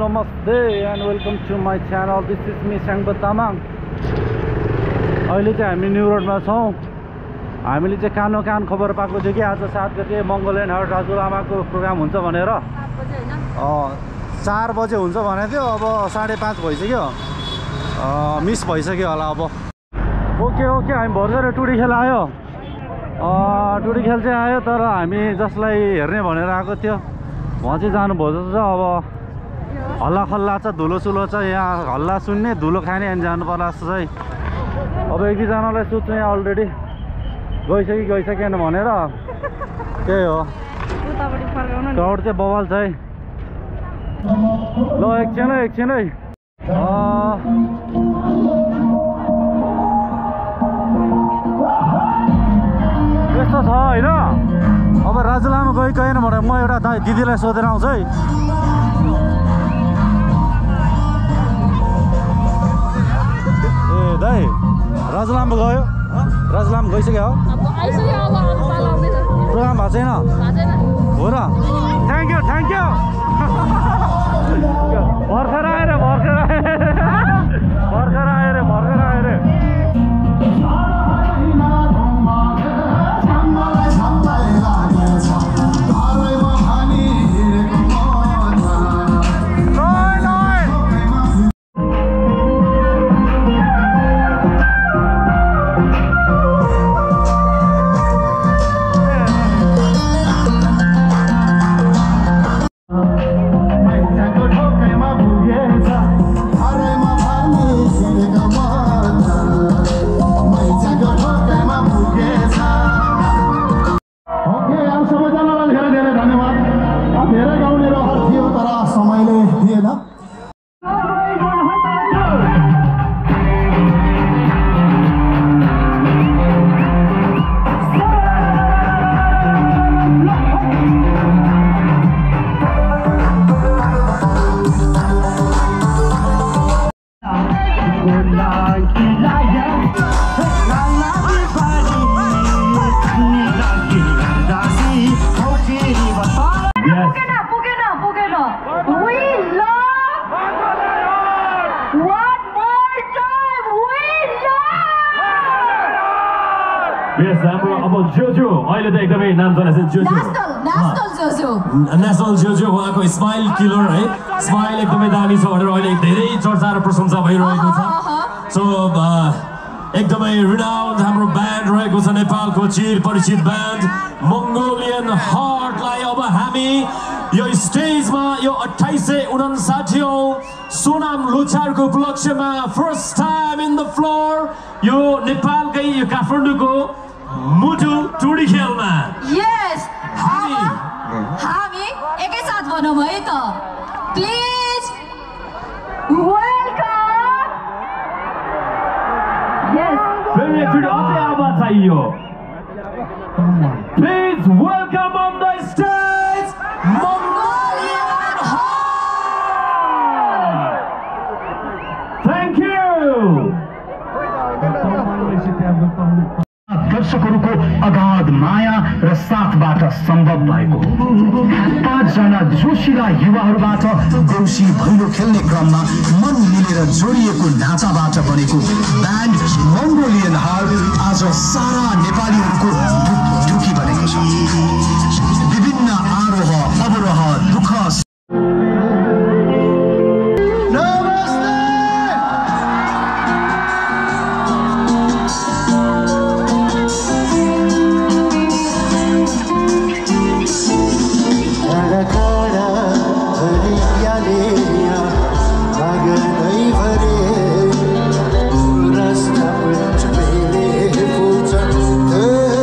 नमस्ते and welcome to my channel. This is me Syangbo Tamang. अहिले चाहिँ हामी न्यू रोडमा छौँ। हामीले चाहिँ कानो कान खबर पाएको थियो कि आज 7 गते मङ्गोलियन हार्ट राजु लामाको प्रोग्राम हुन्छ भनेर। 4 बजे हुन्छ भनेको थियो, अब 5:30 भइसक्यो, मिस भइसक्यो होला अब। ओके हामी भर्खरै टुडी खेल आयो। टुडी खेल चाहिँ आयो, तर हामी जसलाई हेर्ने भनेर आएको थियो उहाँ चाहिँ जानुभयो जस्तो छ। अब हल्ला खल्ला छ, धुलो सुलो छ, यहाँ हल्ला सुन्ने धुलो खाने अनि जानु पर्ला जस्तो चाहिँ। अब एक दुईजनालाई सोध्छु यहाँ अलरेडी गइसकेन भनेर। त्यही हो, क्राउड चाहिँ बवाल छ है। ल एकछिन है यस्तो छ होइन। अब राजु लामा गएन भने म एउटा दिदीलाई सोधेर आउँछु है। ए दाइ, राजु लामा गयो? राजु लामा गइसक्यो हो? प्रोग्राम भएको छैन हो र? थ्याङ्क यू भर्खर आएर जोजो अहिले त एकदमै नाम चलेको छ। नेसनल जोजो उहाँको स्माइल किलर है। स्माइल एकदमै दामी छ भनेर अहिले धेरै चर्चा र प्रशंसा भइरहेको छ। सो एकदमै रिनाउन्ड हाम्रो ब्यान्ड रहेको छ, नेपालको चिर परिचित ब्यान्ड मङ्गोलियन हार्टलाई अब हामी यो स्टेजमा यो 2859औं सोनाम लोछारको उपलक्ष्यमा first time in the floor यो नेपालकै यो काठमाडौँको मुटु टुडी खेलमा हामी एकैसाथ भनौँ है त। Please welcome. फेरि एकचोटि अझै आवाज चाहियो। Please welcome on the stage Mongolian heart. Thank you. दर्शकहरूको अगाध माया र साथबाट सम्भव भएको 5 जना जोशीला युवाहरूबाट देउसी भैलो खेल्ने क्रममा मन मिलेर जोडिएको ढाँचाबाट बनेको ब्यान्ड मङ्गोलियन हार्ट आज सारा नेपालीहरूको ढुकी बनेको छ। विभिन्न आरोह अवरोह दुःख Hey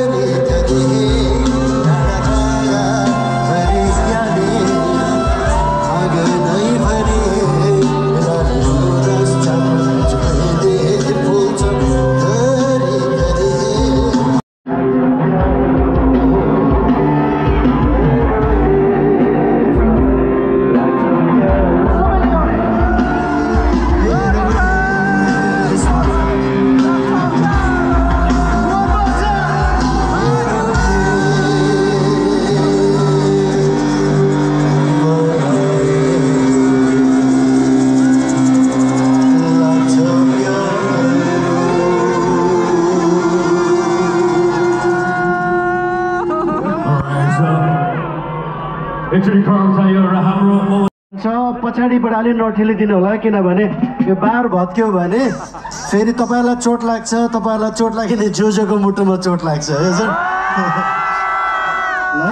पछाडिबाट अलि नठेलिदिनु होला किनभने यो बार भत्क्यो भने फेरि तपाईँहरूलाई चोट लाग्छ तपाईँहरूलाई चोट लाग्यो भने जोजोको मुटुमा चोट लाग्छ है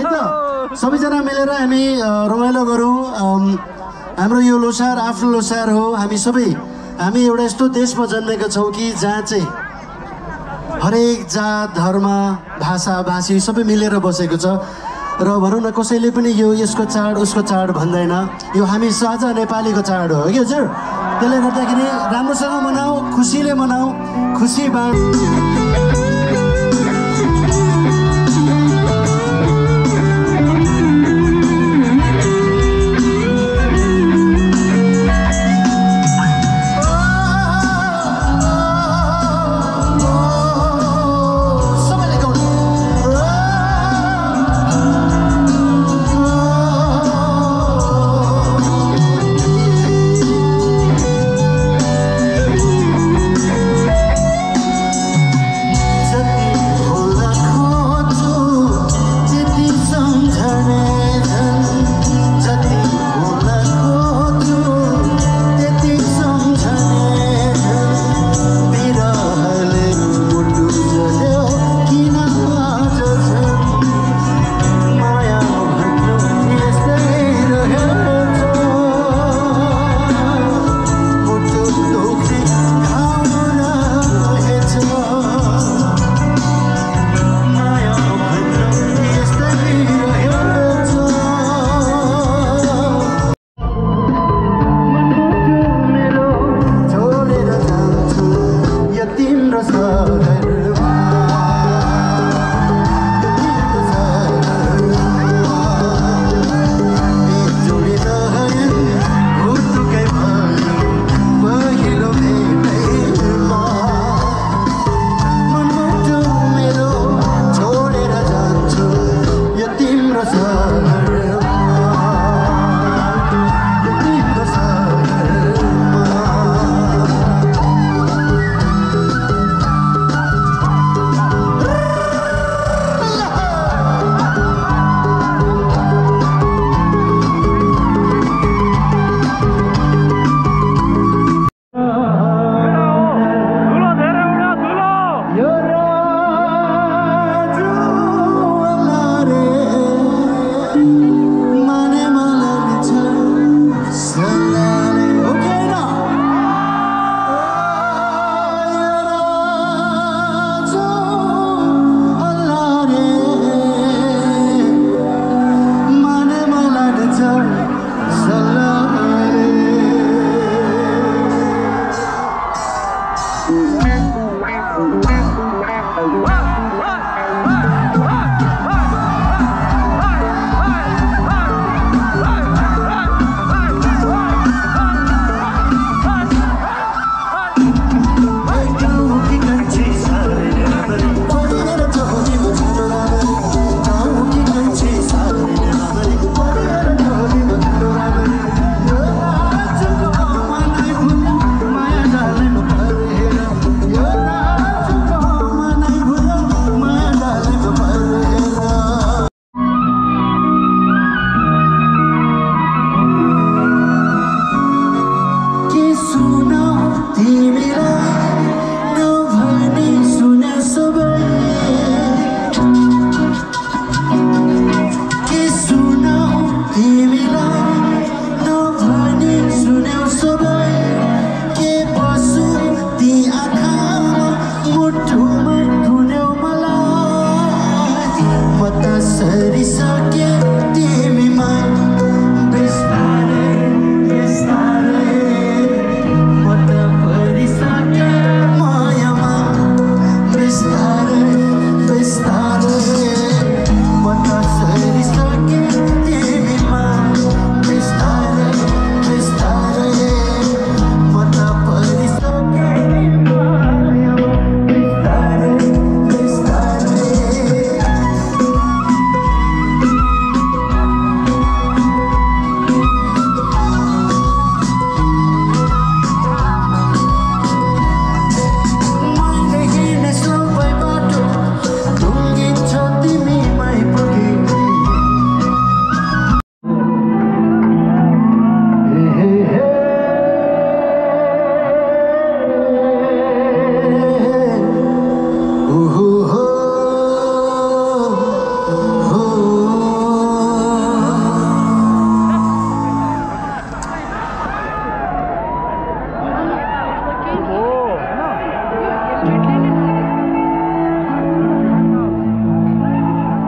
त सबैजना मिलेर हामी रमाइलो गरौँ हाम्रो यो लोसार आफ्नो लोसार हो हामी एउटा यस्तो देशमा जन्मेका छौँ कि जहाँ चाहिँ हरेक जात धर्म भाषा भाषी सबै मिलेर बसेको छ र भनौँ न कसैले पनि यसको चाड उसको चाड भन्दैन यो हामी साझा नेपालीको चाड हो कि हजुर त्यसले गर्दाखेरि राम्रोसँग मनाऊ खुसीले मनाऊ खुसी बाँड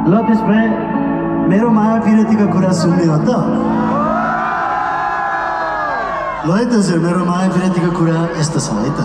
ल त्यसभए मेरो माया पिरतीको कुरा सुन्ने हो त ल है त हजुर मेरो माया पिरतीको कुरा यस्तो छ है त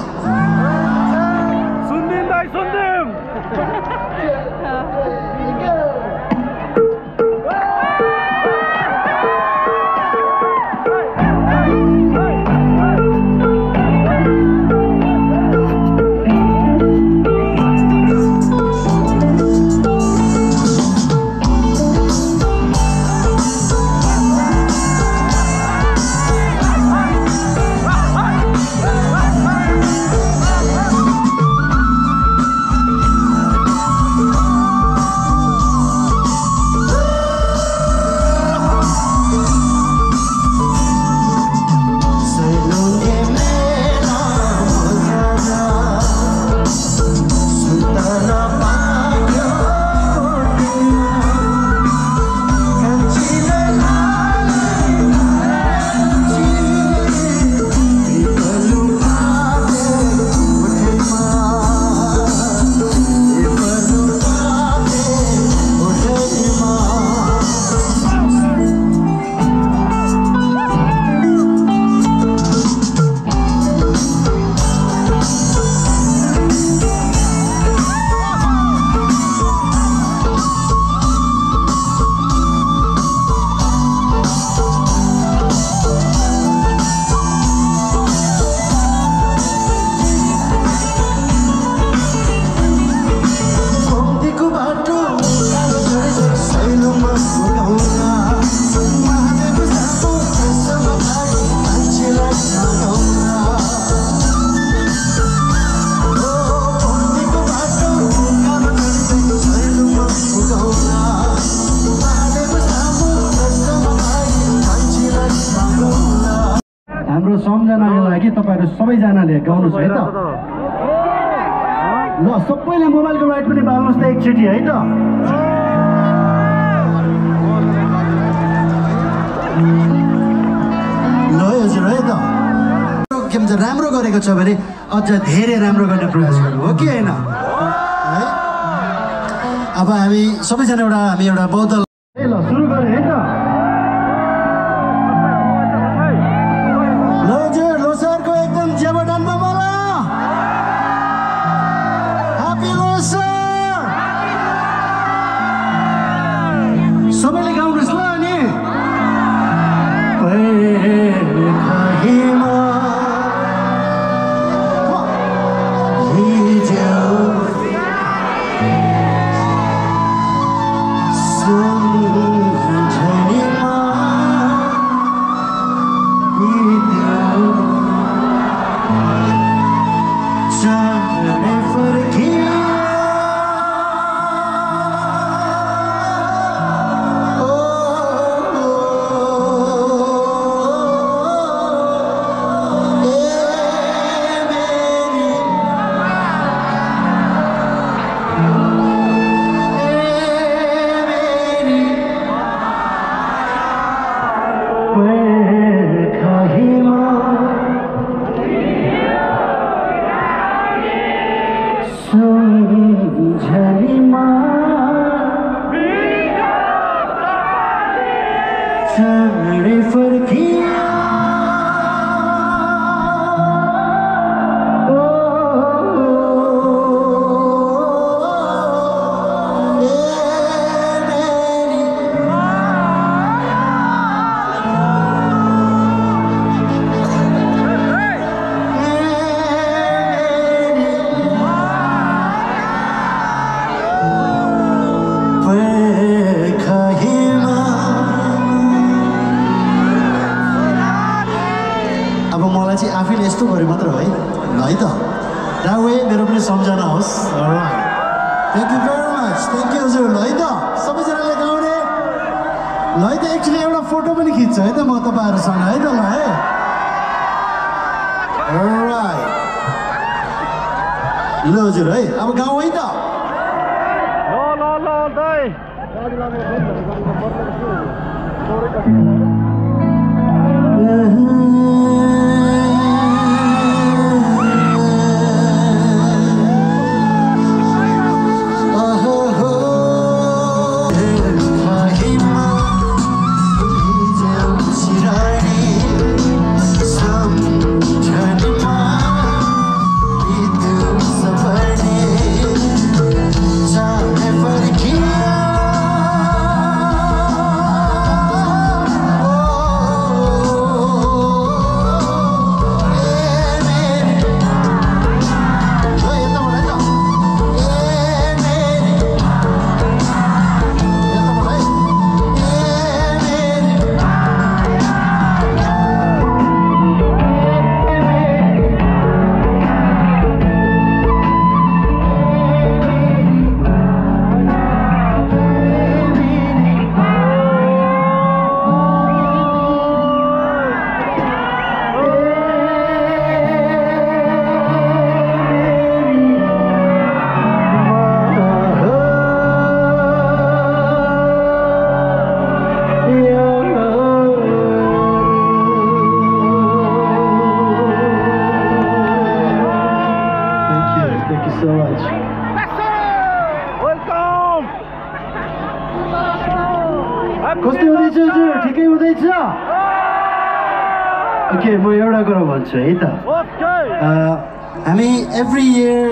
हाम्रो सम्झनाको लागि तपाईँहरू सबैजनाले गाउनुहोस् है त ल सबैले मोबाइलको लाइट पनि बाल्नुहोस् त एकचोटि है त ल हजुर है त के भन्छ राम्रो गरेको छ भने अझ धेरै राम्रो गर्ने प्रयास गर्नु हो कि होइन है अब हामी सबैजना एउटा बौद्ध ल सुरु गरे है त सबैले गाउनुहोस् ल अनि आफैले यस्तो गरे मात्र है है त रावे मेरो पनि सम्झना होस् thank you very much thank you हजुर है त सबैजनाले गाउने ल है त एक्चुअली एउटा फोटो पनि खिच्छ है त म तपाईँहरूसँग है त ल है ल हजुर है अब गाउँ है त कस्तो हुँदैछ हजुर? ठिकै हुँदैछ? ओके, म एउटा कुरा भन्छु है त। हामी एभ्री इयर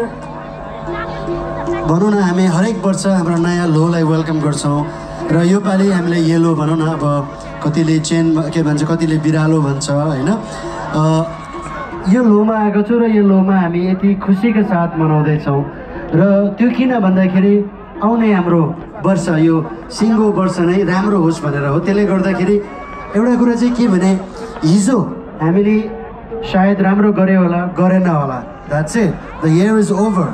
भनौँ न, हामी हरेक वर्ष हाम्रो नयाँ लोलाई वेलकम गर्छौँ र योपालि हामीले येलो भनौँ न, अब कतिले चेन के भन्छ, कतिले बिरालो भन्छ होइन। यो लोमा आएको छु र यो लोमा हामी यति खुसीका साथ मनाउँदैछौँ र त्यो किन भन्दाखेरि आउने हाम्रो वर्ष यो सिङ्गो वर्ष नै राम्रो होस् भनेर हो। त्यसले गर्दाखेरि एउटा कुरा चाहिँ के भने, हिजो हामीले सायद राम्रो गऱ्यो होला, गरेन होला, that's it, the year is over,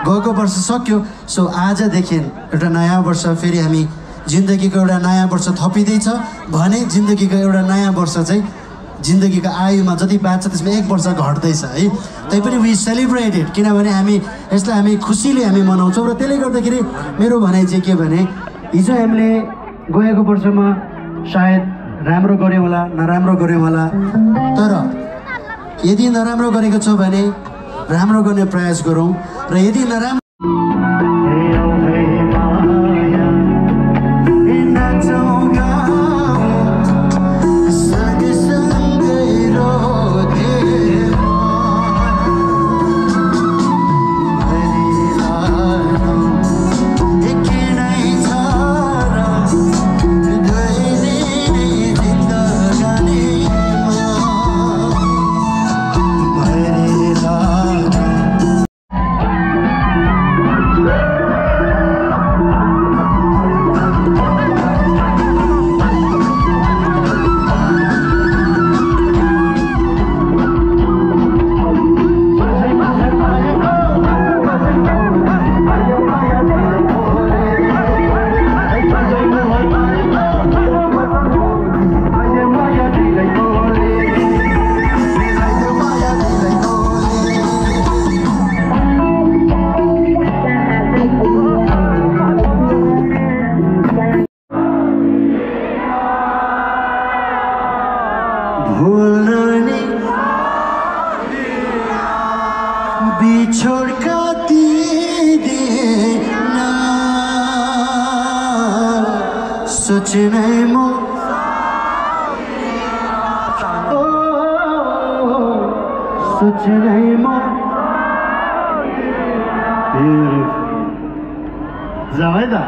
गएको वर्ष सक्यो। सो आजदेखि एउटा नयाँ वर्ष फेरि हामी जिन्दगीको एउटा नयाँ वर्ष थपिँदैछ भने जिन्दगीको एउटा नयाँ वर्ष चाहिँ जिन्दगीको आयुमा जति बाँच्छ त्यसमा 1 वर्ष घट्दैछ है। तैपनि वी सेलिब्रेट इट, किनभने हामी यसलाई हामी खुसीले हामी मनाउँछौँ। र त्यसले गर्दाखेरि मेरो भनाइ चाहिँ के भने, हिजो हामीले गएको वर्षमा सायद राम्रो गऱ्यौँ होला, नराम्रो गऱ्यौँ होला, तर यदि नराम्रो गरेको छ भने राम्रो गर्ने प्रयास गरौँ र यदि नराम्रो Zaveda.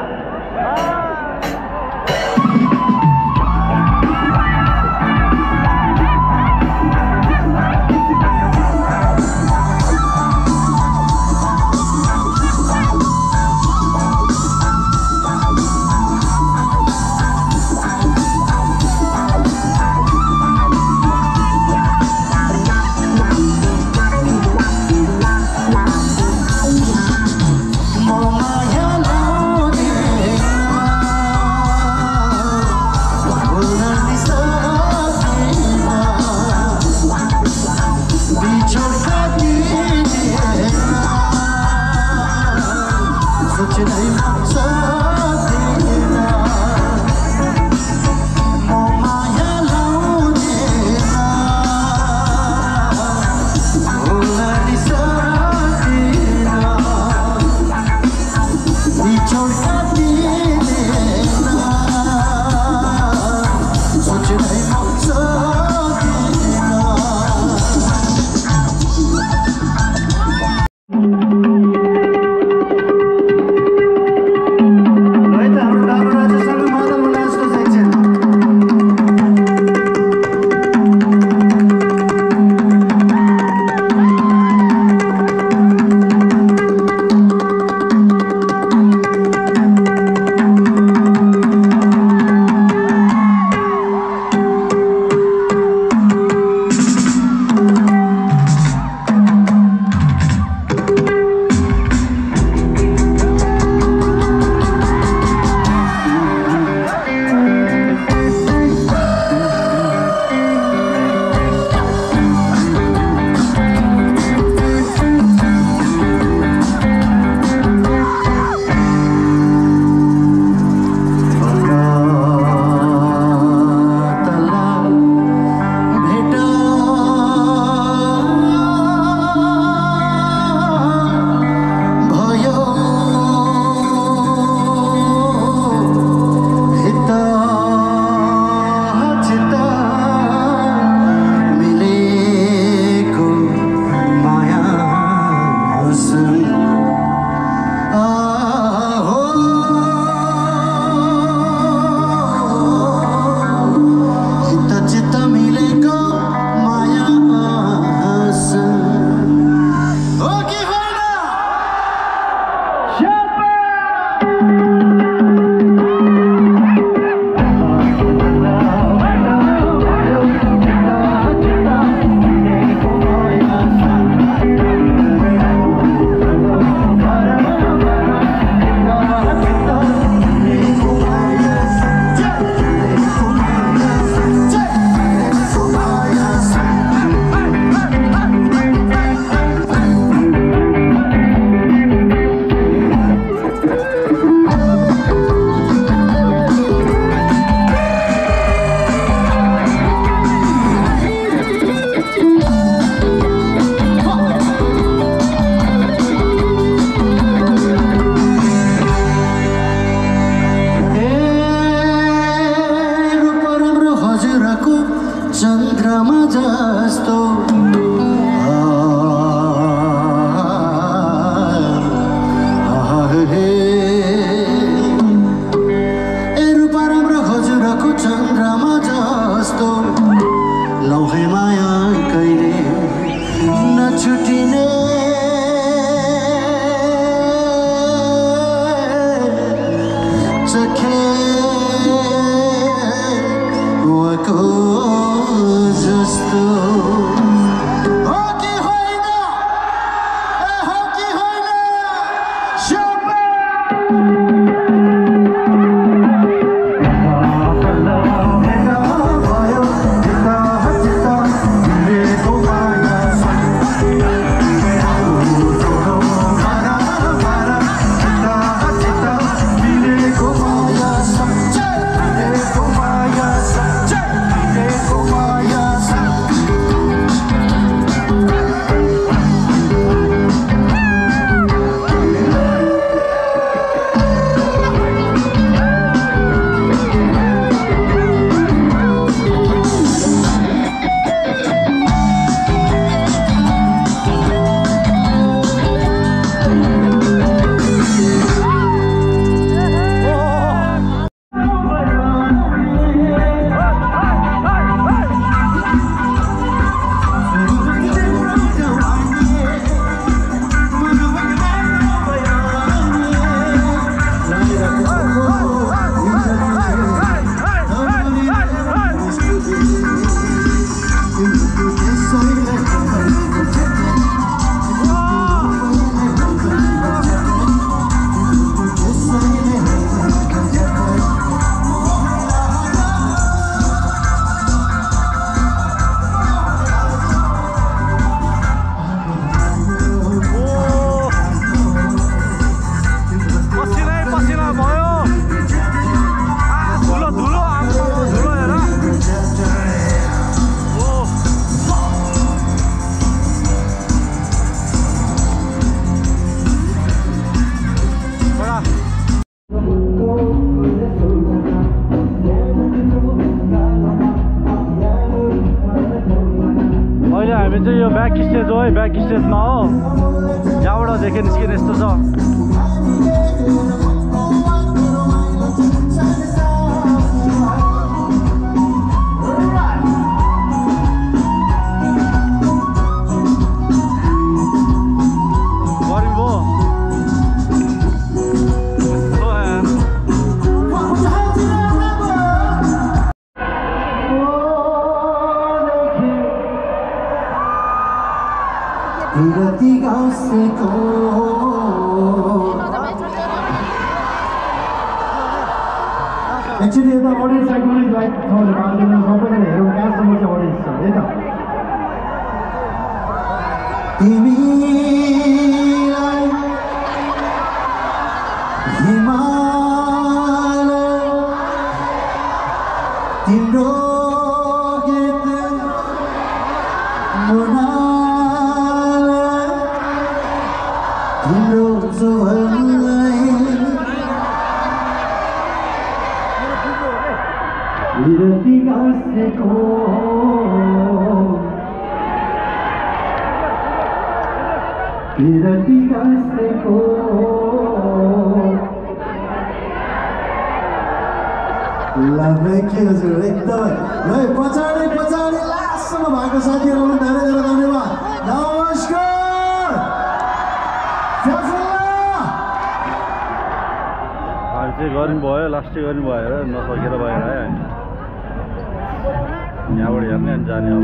है ब्याक स्टेजमा हो। यहाँबाट देखे निस्किने यस्तो छ। Actually, the audience cycle is like how the Bangladesh company hero has so much audience, right? पछाडि लास्टसम्म भएको साथीहरुलाई धेरै धेरै धन्यवाद। नमस्कार। चाहिँ गर्नुभयो, लास्टै गर्नुभयो र नसकेर भएर है। यहाँबाट हेर्ने अनि जाने अब।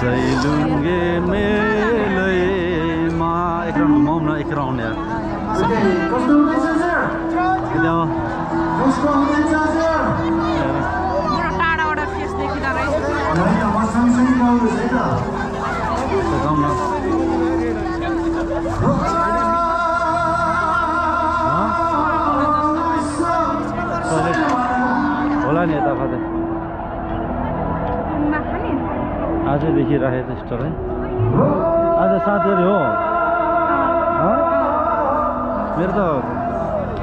सैलुंगे मेले मा एक राउंड घुमाउँ न एक राउंड यार होला नि यता कतै आज देखिरहेको छ स्टोर है आज साथीहरु हो मेरो त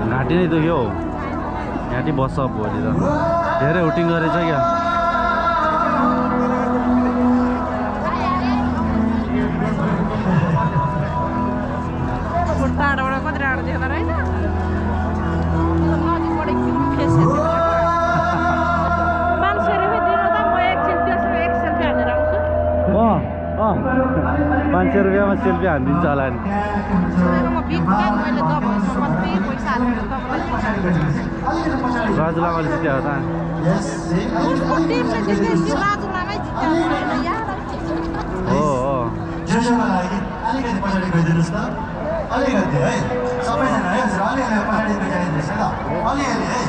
घाँटी नै दुख्यो घाँटी बस्छ भोलि त धेरै हुटिङ गरेछ क्या ₹500 में सेल्फी हानिदिन्छ होला नि राजुलामाले जित्यो हो त हो अलिकति पछाडि गइदिनुस् त अलिकति है सबैजना है अलिकति पछाडि गइदिनुस् है त अलिअलि है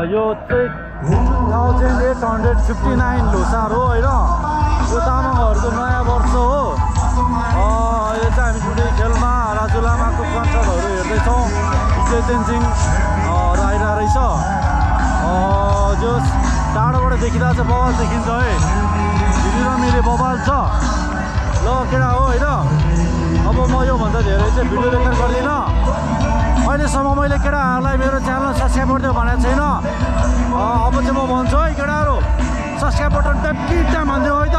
यो चाहिँ 2859 लोसार हो होइन। यो तामाङहरूको नयाँ वर्ष हो। यो चाहिँ हामी टुडे खेलमा राजु लामाको कन्सर्टहरू हेर्दैछौँ। विजय तेन्जिङ आइरहेको रहेछ। जो टाढोबाट देखिरहेको छ बवाल देखिन्छ है। भिडियो मेरो बवाल छ ल केटा हो होइन। अब म योभन्दा धेरै चाहिँ भिडियो रेकर्ड गर्दिनँ। अहिलेसम्म मैले केटाहरूलाई मेरो च्यानल सब्सक्राइब गरिदियो भनेको छैन। अब चाहिँ म भन्छु है केटाहरू, सब्सक्राइब बटन ट्याप कि टाइम हानिदियो है त।